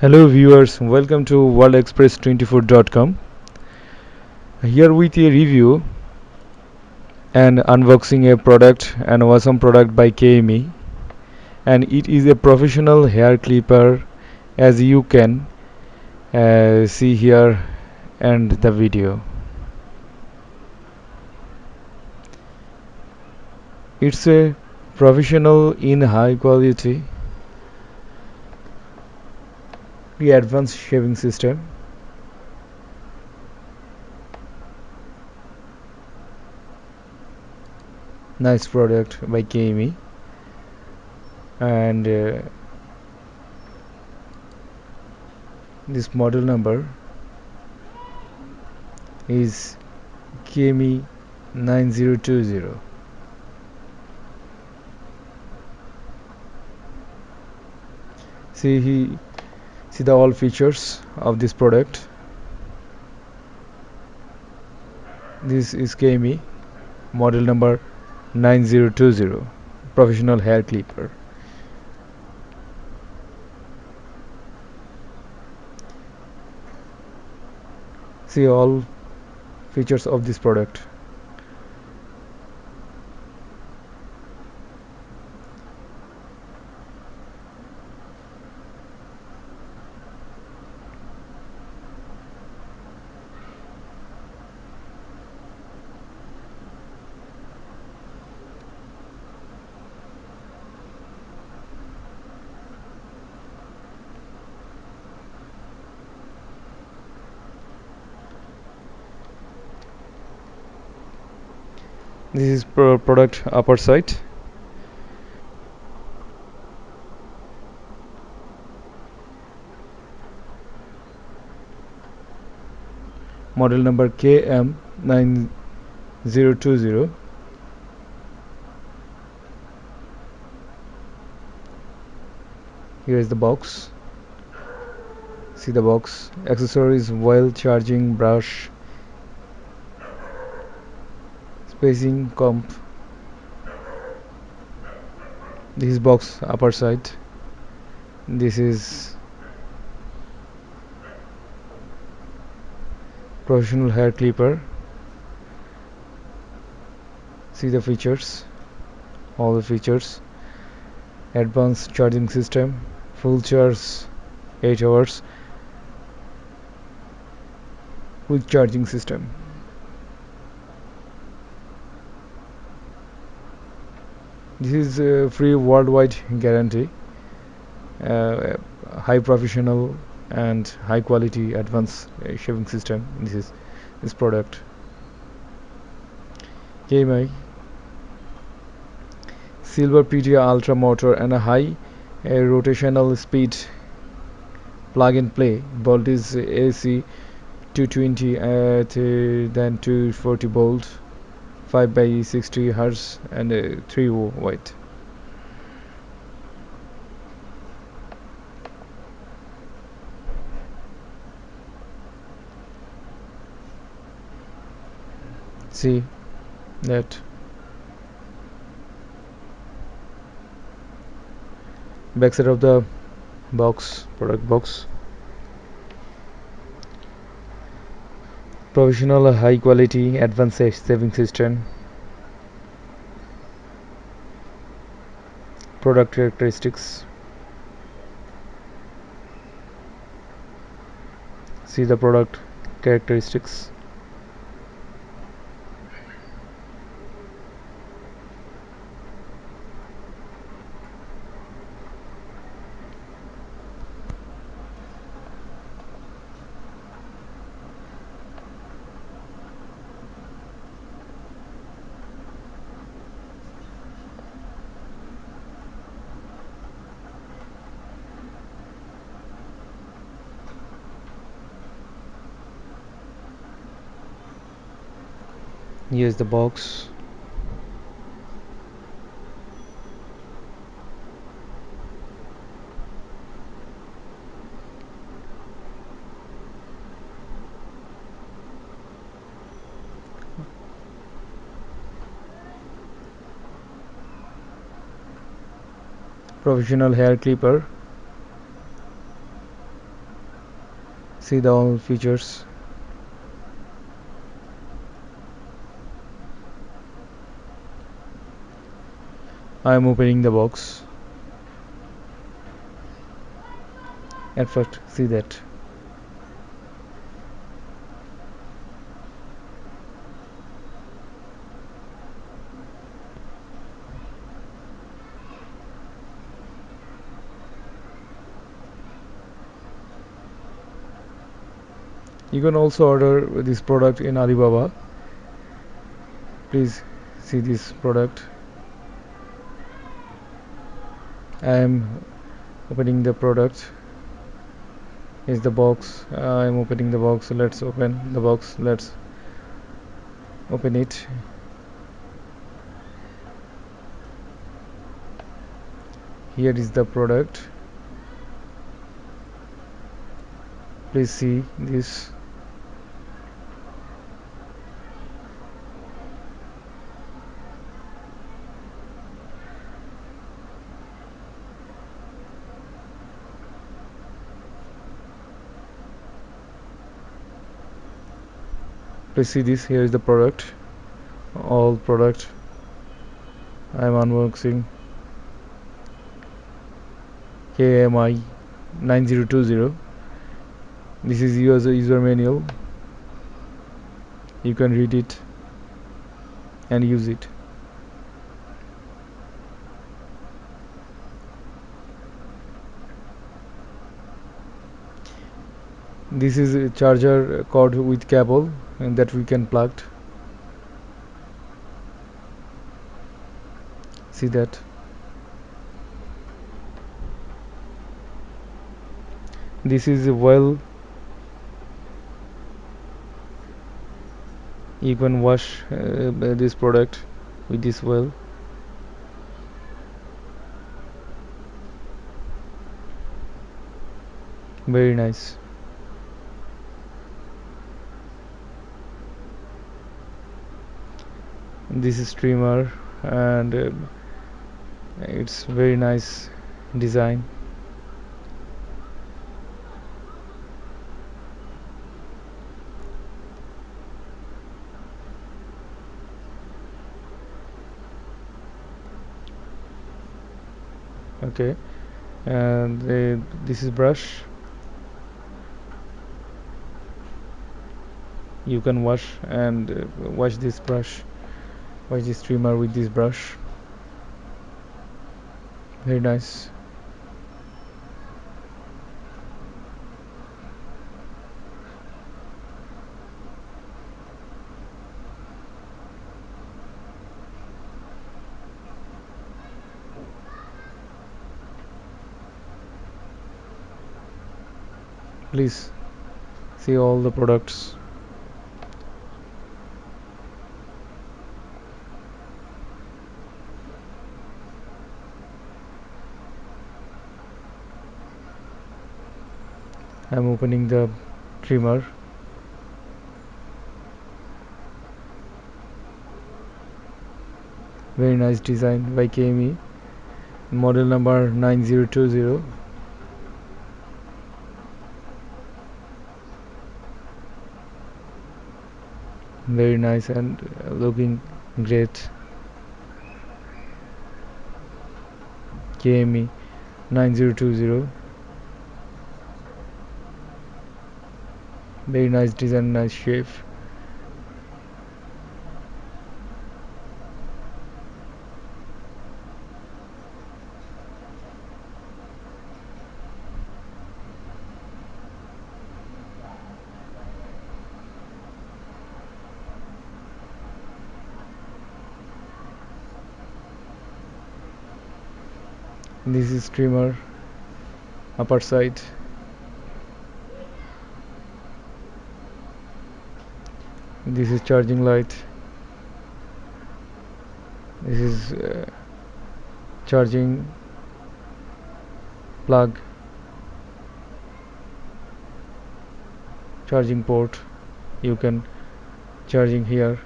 Hello viewers, welcome to WorldExpress24.com. Here with a review and unboxing a product, an awesome product by Kemei, and it is a professional hair clipper, as you can see here and the video. It's a professional in high quality, the advanced shaving system. Nice product by Kemei, and this model number is Kemei-9020. See the all features of this product. This is Kemei model number 9020 professional hair clipper. See all features of this product. This is product upper side. Model number KM-9020. Here is the box. See the box. Accessories: while charging brush, spacing comb. This is box upper side. This is professional hair clipper. See the features, all the features. Advanced charging system, full charge 8 hours, quick charging system. This is a free worldwide guarantee. High professional and high quality advanced shaving system. This is this product. Kemei silver PTA ultra motor and a high rotational speed plug and play. Voltage AC 220 at then 240 volt, 5 by 60 hertz, and 3 watt. See that backside of the box, product box. Professional high quality advanced saving system. Product characteristics. See the product characteristics. Here's the box. Professional hair clipper. See the all features. I am opening the box. At first, see that. You can also order this product in Alibaba. Please see this product. I am opening the product. Is the box. I am opening the box. Let's open the box. Let's open it. Here is the product. Please see this. Please see this. Here is the product. All product. I am unboxing. KMI-9020. This is user manual. You can read it and use it. This is a charger cord with cable and that we can plug. See that. This is a well. You can wash this product with this well. Very nice. This is streamer and it's very nice design. Okay, and this is brush. You can wash and wash this brush, wash this trimmer with this brush. Very nice. Please see all the products. I'm opening the trimmer. Very nice design by Kemei. Model number 9020. Very nice and looking great. Kemei 9020. Very nice design, nice shape. This is trimmer, upper side. This is charging light. This is charging plug, charging port. You can charging here.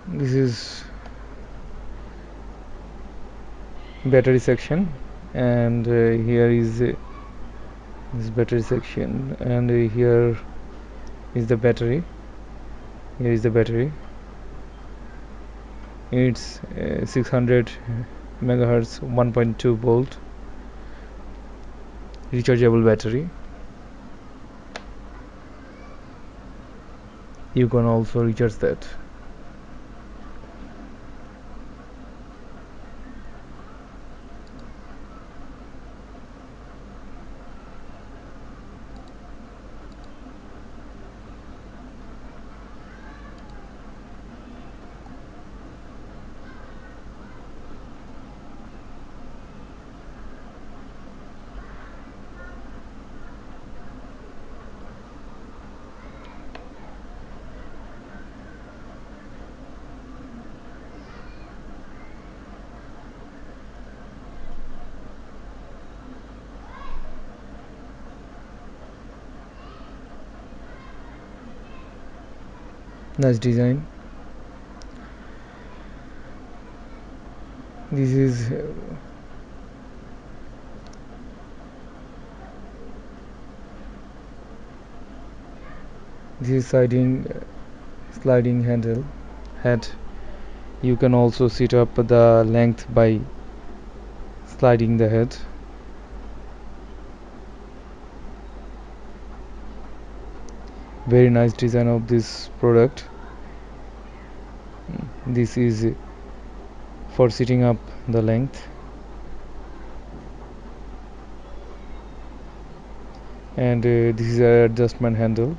This is battery section, and here is this battery section, and here is the battery. Here is the battery. It's 600 megahertz 1.2 volt rechargeable battery. You can also recharge that. Nice design. This is sliding handle head. You can also set up the length by sliding the head. Very nice design of this product. This is for setting up the length, and this is an adjustment handle.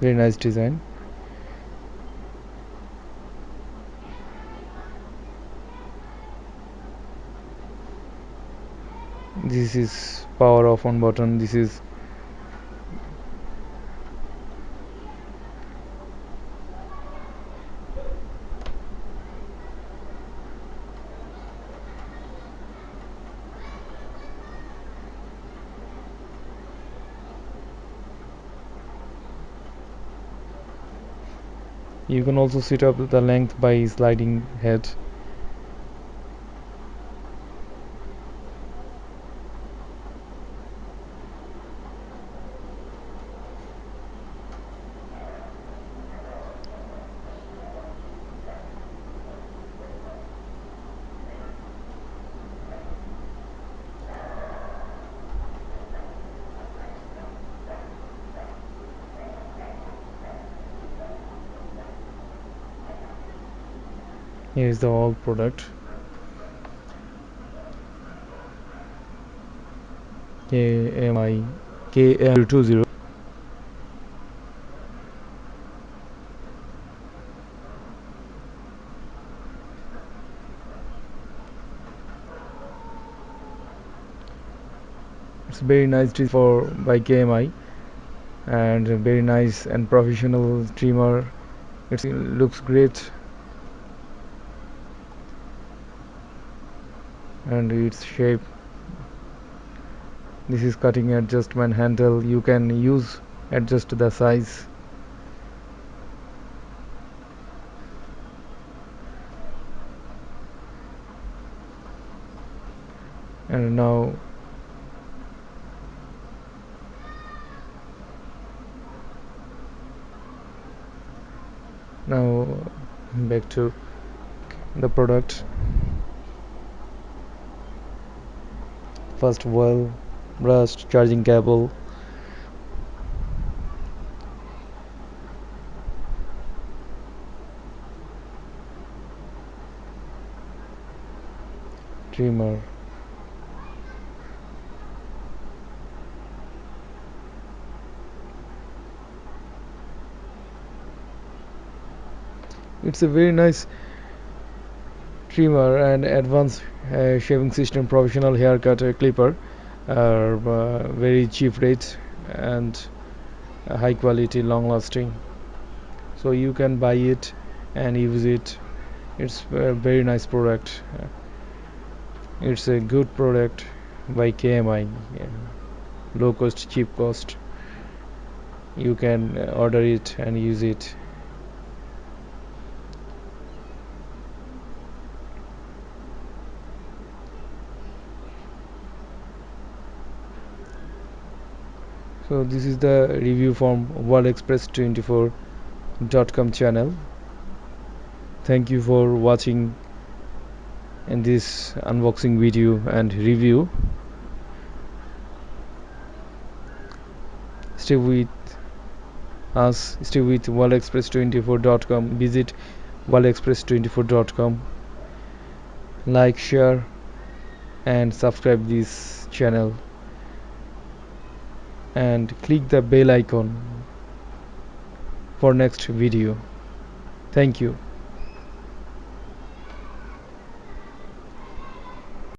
Very nice design. This is power off on button. This is you can also set up the length by sliding head. Here is the whole product. KM-9020 it's very nice for by KMI, and very nice and professional trimmer. It looks great, and its shape. This is cutting adjustment handle. You can adjust the size. And now back to the product. First, well brushed charging cable, trimmer, it's a very nice trimmer and advanced shaving system. Professional haircut clipper are very cheap rates and high quality, long lasting, so you can buy it and use it. It's a very nice product. It's a good product by KMI. Yeah. Low cost, cheap cost. you can order it and use it. So this is the review from WorldExpress24.com channel. Thank you for watching in this unboxing video and review. Stay with us, stay with WorldExpress24.com. Visit WorldExpress24.com. Like, share and subscribe this channel and click the bell icon for next video. Thank you.